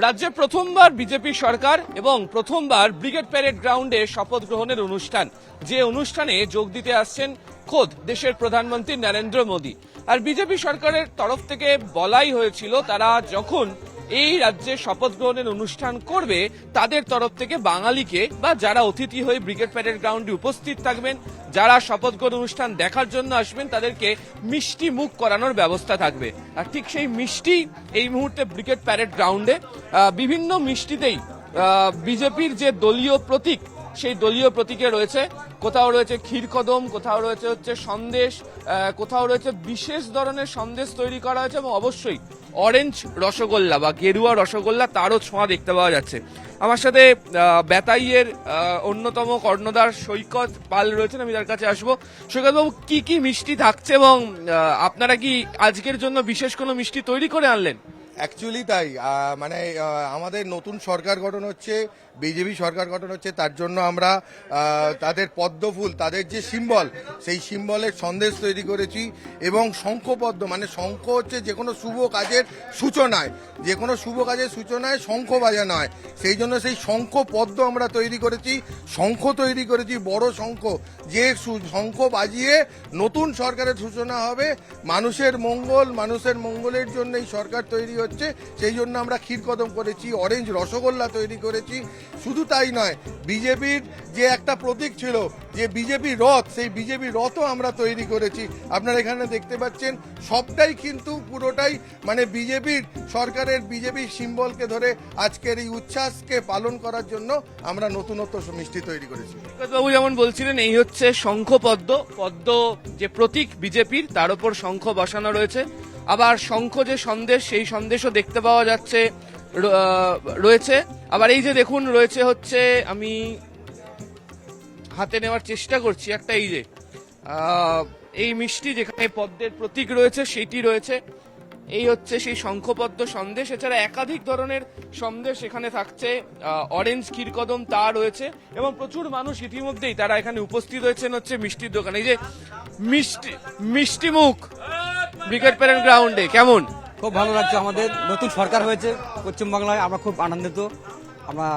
রাজ্যে প্রথমবার বিজেপি সরকার এবং প্রথমবার ব্রিগেড প্যারেড গ্রাউন্ডে শপথ গ্রহণের অনুষ্ঠান, যে অনুষ্ঠানে যোগ দিতে আসছেন খোদ দেশের প্রধানমন্ত্রী নরেন্দ্র মোদী। আর বিজেপি সরকারের তরফ থেকে বলাই হয়েছিল তারা যখন এই রাজ্যে শপথ গ্রহণের অনুষ্ঠান করবে তাদের তরফ থেকে বাঙালিকে বা যারা অতিথি হয়ে ব্রিগেড প্যারেড গ্রাউন্ডে উপস্থিত থাকবেন, যারা শপথ গ্রহণ অনুষ্ঠান দেখার জন্য আসবেন তাদেরকে মিষ্টি মুখ করানোর ব্যবস্থা থাকবে। আর ঠিক সেই মিষ্টি এই মুহূর্তে ব্রিগেড প্যারেড গ্রাউন্ডে বিভিন্ন মিষ্টিতেই বিজেপির যে দলীয় প্রতীক সেই দলীয় প্রতীকে রয়েছে, কোথাও রয়েছে ক্ষীরকদম, কোথাও রয়েছে হচ্ছে সন্দেশ, কোথাও রয়েছে বিশেষ ধরনের সন্দেশ তৈরি করা হয়েছে এবং অবশ্যই অরেঞ্জ রসগোল্লা বা গেরুয়া রসগোল্লা তারও ছোঁয়া দেখতে পাওয়া যাচ্ছে। আমার সাথে বেতাইয়ের অন্যতম কর্ণধার সৈকত পাল রয়েছেন, আমি তার কাছে আসবো। সৈকতবাবু, কি কি মিষ্টি থাকছে এবং আপনারা কি আজকের জন্য বিশেষ কোনো মিষ্টি তৈরি করে আনলেন? অ্যাকচুয়ালি তাই, মানে আমাদের নতুন সরকার গঠন হচ্ছে, বিজেপি সরকার গঠন হচ্ছে, তার জন্য আমরা তাদের পদ্মফুল, তাদের যে সিম্বল, সেই সিম্বলের সন্দেশ তৈরি করেছি এবং শঙ্খপদ্ম, মানে শঙ্খ হচ্ছে যে কোনো শুভ কাজের সূচনায়, যে কোনো শুভ কাজের সূচনায় শঙ্খ বাজানো হয়, সেই জন্য সেই শঙ্খ পদ্ম আমরা তৈরি করেছি। শঙ্খ তৈরি করেছি, বড় শঙ্খ, যে শঙ্খ বাজিয়ে নতুন সরকারের সূচনা হবে। মানুষের মঙ্গল, মানুষের মঙ্গলের জন্য এই সরকার তৈরি হচ্ছে, সেই জন্য আমরা ক্ষীরকদম করেছি, অরেঞ্জ রসগোল্লা তৈরি করেছি। শুধু তাই নয়, বিজেপির যে একটা প্রতীক ছিল যে বিজেপি রথ, সেই বিজেপি রথও আমরা তৈরি করেছি। আপনারা এখানে দেখতে পাচ্ছেন, সবটাই কিন্তু পুরোটাই মানে বিজেপির সরকারের, বিজেপির সিম্বলকে ধরে আজকের এই উচ্ছ্বাসকে পালন করার জন্য আমরা নতুনত্ব মিষ্টি তৈরি করেছি। বাবু যেমন বলছিলেন, এই হচ্ছে শঙ্খ পদ্ম, পদ্ম যে প্রতীক বিজেপির তার উপর শঙ্খ বসানো রয়েছে। আবার শঙ্খ যে সন্দেশ, সেই সন্দেশও দেখতে পাওয়া যাচ্ছে রয়েছে। আবার এই যে দেখুন রয়েছে হচ্ছে, আমি হাতে নেওয়ার চেষ্টা করছি একটা, এই যে এই মিষ্টি যেখানে পদ্মের প্রতীক রয়েছে সেটি রয়েছে। এই হচ্ছে সেই শঙ্খপদ্ম সন্দেশ। এছাড়া একাধিক ধরনের সন্দেশ এখানে থাকছে, অরেঞ্জ ক্ষীরকদম তা রয়েছে এবং প্রচুর মানুষ ইতিমধ্যেই তারা এখানে উপস্থিত হয়েছেন হচ্ছে মিষ্টির দোকানে। এই যে মিষ্টি মুখ ব্রিগেড প্যারেড গ্রাউন্ডে কেমন? খুব ভালো লাগছে, আমাদের নতুন সরকার হয়েছে পশ্চিমবাংলায়, আমরা খুব আনন্দিত। আমরা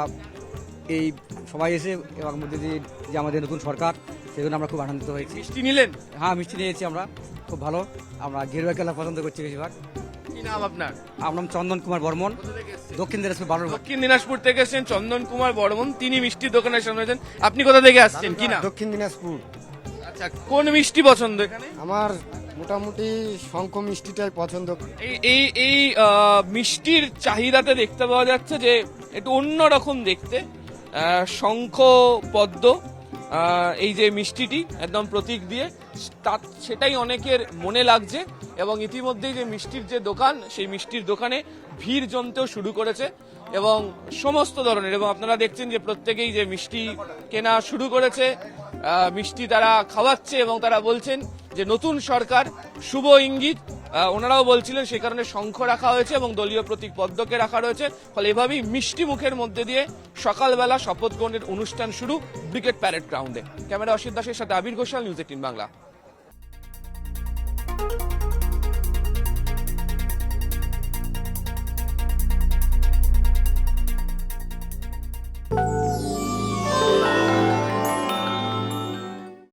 এই সবাই এসে এবং মধ্যে যে আমাদের নতুন সরকার, সেই জন্য আমরা খুব আনন্দিত হয়েছি। মিষ্টি নিলেন? হ্যাঁ, মিষ্টি নিয়েছি আমরা, খুব ভালো। আমরা গেরুয়া কেলা পছন্দ করছি বেশিরভাগ। কি নাম আপনার? আমার নাম চন্দন কুমার বর্মন, দক্ষিণ দিনাজপুর বারো। দক্ষিণ দিনাজপুর থেকে এসেছেন চন্দন কুমার বর্মন, তিনি মিষ্টির দোকানের সামনে আছেন। আপনি কোথা থেকে আসছেন? কি নাম? দক্ষিণ দিনাজপুর। আচ্ছা, কোন মিষ্টি পছন্দ এখানে? আমার মোটামুটি শঙ্খ মিষ্টিটাই পছন্দ। এই এই মিষ্টির চাহিদাতে দেখতে পাওয়া যাচ্ছে যে একটু অন্যরকম দেখতে, শঙ্খ পদ্ম, এই যে মিষ্টিটি একদম প্রতীক দিয়ে সেটাই অনেকের মনে লাগছে এবং ইতিমধ্যেই যে মিষ্টির যে দোকান, সেই মিষ্টির দোকানে ভিড় জমতেও শুরু করেছে এবং সমস্ত ধরনের, এবং আপনারা দেখছেন যে প্রত্যেকেই যে মিষ্টি কেনা শুরু করেছে, মিষ্টি তারা খাওয়াচ্ছে এবং তারা বলছেন যে নতুন সরকার, শুভ ইঙ্গিত ওনারাও বলছিলেন, সে কারণে শঙ্খ রাখা হয়েছে এবং দলীয় প্রতীক পদ্মকে রাখা রয়েছে। ফলে এভাবেই মিষ্টি মুখের মধ্যে দিয়ে সকালবেলা শপথ গ্রহণের অনুষ্ঠান শুরু ব্রিগেড প্যারেড গ্রাউন্ডে। ক্যামেরা অসিত দাসের সাথে আবির ঘোষাল, নিউজ 18 বাংলা।